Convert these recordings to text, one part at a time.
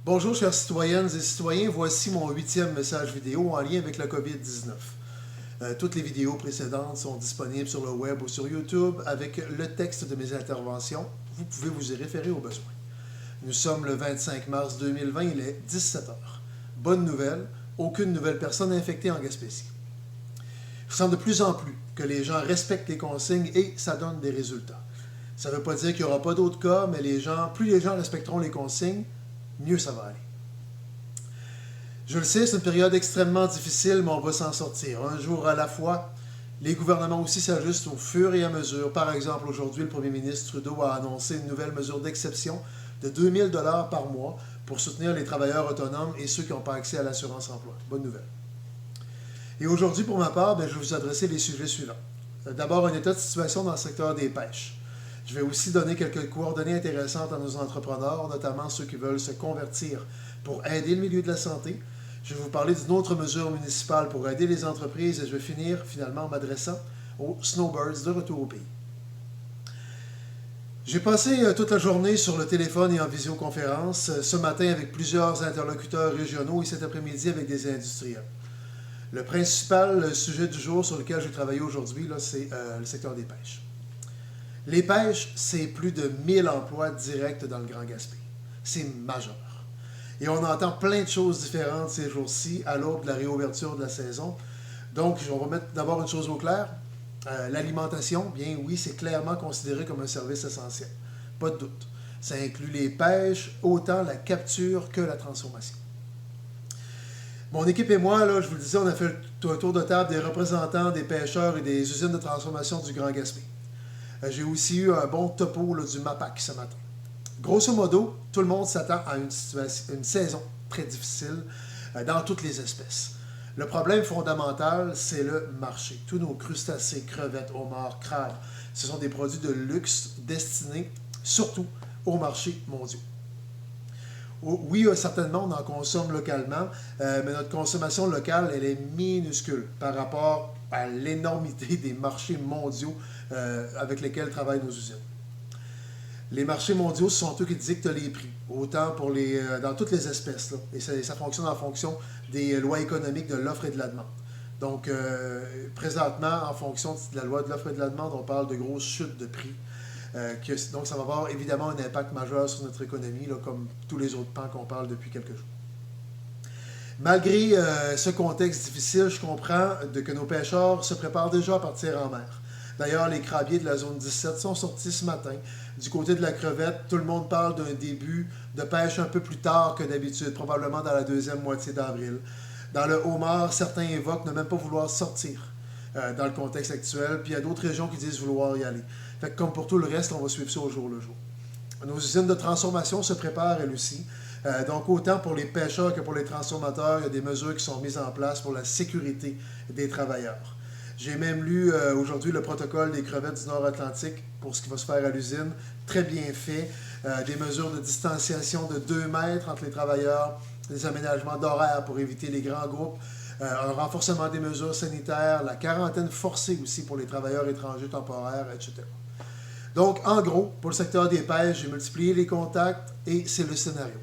Bonjour chères citoyennes et citoyens, voici mon 8e message vidéo en lien avec la COVID-19. Toutes les vidéos précédentes sont disponibles sur le web ou sur YouTube avec le texte de mes interventions. Vous pouvez vous y référer au besoin. Nous sommes le 25 mars 2020, il est 17 heures. Bonne nouvelle, aucune nouvelle personne infectée en Gaspésie. Je sens de plus en plus que les gens respectent les consignes et ça donne des résultats. Ça ne veut pas dire qu'il n'y aura pas d'autres cas, mais plus les gens respecteront les consignes, mieux ça va aller. Je le sais, c'est une période extrêmement difficile, mais on va s'en sortir. Un jour à la fois, les gouvernements aussi s'ajustent au fur et à mesure. Par exemple, aujourd'hui, le premier ministre Trudeau a annoncé une nouvelle mesure d'exception de 2 000 $ par mois pour soutenir les travailleurs autonomes et ceux qui n'ont pas accès à l'assurance emploi. Bonne nouvelle. Et aujourd'hui, pour ma part, je vais vous adresser les sujets suivants. D'abord, un état de situation dans le secteur des pêches. Je vais aussi donner quelques coordonnées intéressantes à nos entrepreneurs, notamment ceux qui veulent se convertir pour aider le milieu de la santé. Je vais vous parler d'une autre mesure municipale pour aider les entreprises et je vais finir finalement en m'adressant aux snowbirds de retour au pays. J'ai passé toute la journée sur le téléphone et en visioconférence, ce matin avec plusieurs interlocuteurs régionaux et cet après-midi avec des industriels. Le principal sujet du jour sur lequel je vais travailler aujourd'hui, c'est le secteur des pêches. Les pêches, c'est plus de 1000 emplois directs dans le Grand Gaspé. C'est majeur. Et on entend plein de choses différentes ces jours-ci à l'aube de la réouverture de la saison. Donc, on va mettre d'abord une chose au clair. L'alimentation, bien oui, c'est clairement considéré comme un service essentiel. Pas de doute. Ça inclut les pêches, autant la capture que la transformation. Mon équipe et moi, je vous le disais, on a fait un tour de table des représentants des pêcheurs et des usines de transformation du Grand Gaspé. J'ai aussi eu un bon topo du MAPAC ce matin. Grosso modo, tout le monde s'attend à une saison très difficile dans toutes les espèces. Le problème fondamental, c'est le marché. Tous nos crustacés, crevettes, homards, crabes, ce sont des produits de luxe destinés surtout aux marchés mondiaux. Oui, certainement, on en consomme localement, mais notre consommation locale, elle est minuscule par rapport à l'énormité des marchés mondiaux avec lesquels travaillent nos usines. Les marchés mondiaux, ce sont eux qui dictent les prix, autant dans toutes les espèces. Là. Et ça fonctionne en fonction des lois économiques de l'offre et de la demande. Donc, présentement, en fonction de la loi de l'offre et de la demande, on parle de grosses chutes de prix. Donc, ça va avoir évidemment un impact majeur sur notre économie, là, comme tous les autres pans qu'on parle depuis quelques jours. Malgré ce contexte difficile, je comprends que nos pêcheurs se préparent déjà à partir en mer. D'ailleurs, les crabiers de la zone 17 sont sortis ce matin. Du côté de la crevette, tout le monde parle d'un début de pêche un peu plus tard que d'habitude, probablement dans la deuxième moitié d'avril. Dans le homard, certains évoquent ne même pas vouloir sortir dans le contexte actuel, puis il y a d'autres régions qui disent vouloir y aller. Fait que comme pour tout le reste, on va suivre ça au jour le jour. Nos usines de transformation se préparent elles aussi. Donc autant pour les pêcheurs que pour les transformateurs, il y a des mesures qui sont mises en place pour la sécurité des travailleurs. J'ai même lu aujourd'hui le protocole des crevettes du Nord-Atlantique pour ce qui va se faire à l'usine. Très bien fait. Des mesures de distanciation de 2 mètres entre les travailleurs, des aménagements d'horaires pour éviter les grands groupes, un renforcement des mesures sanitaires, la quarantaine forcée aussi pour les travailleurs étrangers temporaires, etc. Donc, en gros, pour le secteur des pêches, j'ai multiplié les contacts et c'est le scénario.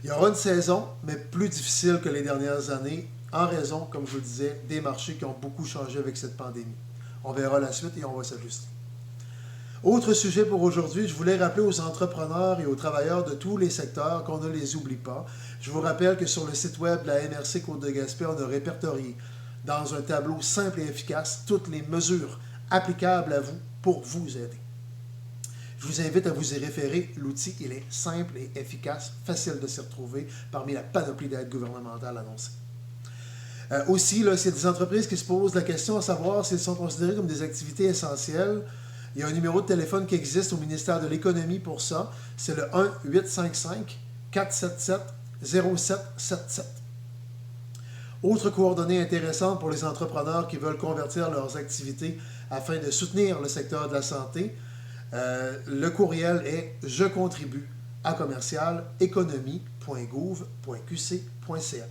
Il y aura une saison, mais plus difficile que les dernières années, en raison, comme je vous le disais, des marchés qui ont beaucoup changé avec cette pandémie. On verra la suite et on va s'ajuster. Autre sujet pour aujourd'hui, je voulais rappeler aux entrepreneurs et aux travailleurs de tous les secteurs qu'on ne les oublie pas. Je vous rappelle que sur le site web de la MRC Côte-de-Gaspé, on a répertorié dans un tableau simple et efficace toutes les mesures applicables à vous pour vous aider. Je vous invite à vous y référer. L'outil, il est simple et efficace, facile de s'y retrouver parmi la panoplie d'aides gouvernementales annoncées. Aussi, s'il y a des entreprises qui se posent la question à savoir s'ils sont considérés comme des activités essentielles, il y a un numéro de téléphone qui existe au ministère de l'Économie pour ça. C'est le 1-855-477-0777. Autre coordonnée intéressante pour les entrepreneurs qui veulent convertir leurs activités afin de soutenir le secteur de la santé, le courriel est je contribue à commercial-économie.gouv.qc.ca.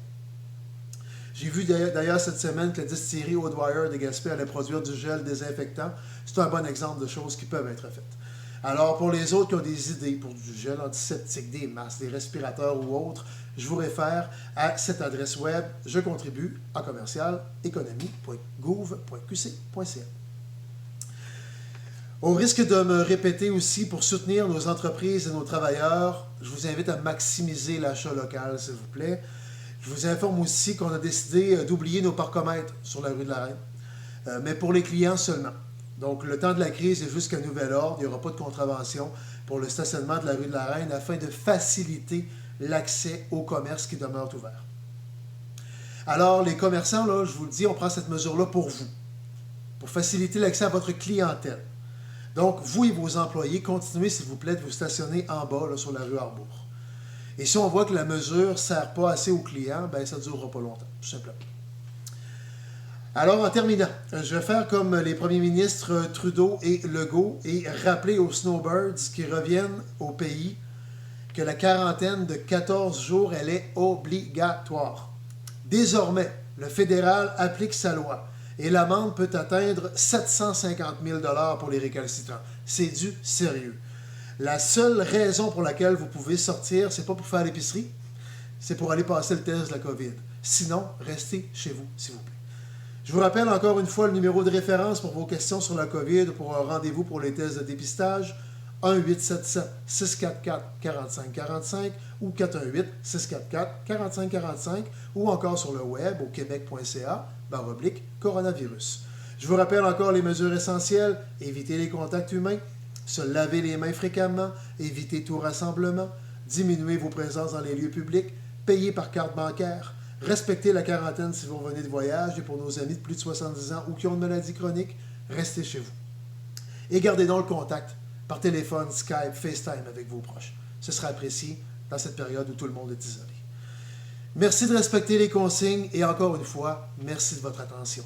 J'ai vu d'ailleurs cette semaine que la distillerie Haute-Wire de Gaspé allait produire du gel désinfectant. C'est un bon exemple de choses qui peuvent être faites. Alors, pour les autres qui ont des idées pour du gel antiseptique, des masques, des respirateurs ou autres, je vous réfère à cette adresse web je contribue à commercial-économie.gouv.qc.ca. Au risque de me répéter aussi, pour soutenir nos entreprises et nos travailleurs, je vous invite à maximiser l'achat local, s'il vous plaît. Je vous informe aussi qu'on a décidé d'oublier nos parcomètres sur la rue de la Reine, mais pour les clients seulement. Donc, le temps de la crise est jusqu'à nouvel ordre. Il n'y aura pas de contravention pour le stationnement de la rue de la Reine afin de faciliter l'accès aux commerces qui demeurent ouverts. Alors, les commerçants, là, je vous le dis, on prend cette mesure-là pour vous, pour faciliter l'accès à votre clientèle. Donc, vous et vos employés, continuez, s'il vous plaît, de vous stationner en bas, là, sur la rue Arbour. Et si on voit que la mesure ne sert pas assez aux clients, ben ça ne durera pas longtemps, tout simplement. Alors, en terminant, je vais faire comme les premiers ministres Trudeau et Legault et rappeler aux snowbirds qui reviennent au pays que la quarantaine de 14 jours, elle est obligatoire. Désormais, le fédéral applique sa loi et l'amende peut atteindre 750 000 $ pour les récalcitrants. C'est du sérieux. La seule raison pour laquelle vous pouvez sortir, c'est pas pour faire l'épicerie, c'est pour aller passer le test de la COVID. Sinon, restez chez vous, s'il vous plaît. Je vous rappelle encore une fois le numéro de référence pour vos questions sur la COVID, pour un rendez-vous pour les tests de dépistage, 1-877-644-4545 ou 418-644-4545 ou encore sur le web au québec.ca/coronavirus. Je vous rappelle encore les mesures essentielles, éviter les contacts humains, se laver les mains fréquemment, éviter tout rassemblement, diminuer vos présences dans les lieux publics, payer par carte bancaire, respecter la quarantaine si vous revenez de voyage et pour nos amis de plus de 70 ans ou qui ont une maladie chronique, restez chez vous. Et gardez donc le contact par téléphone, Skype, FaceTime avec vos proches. Ce sera apprécié dans cette période où tout le monde est isolé. Merci de respecter les consignes et encore une fois, merci de votre attention.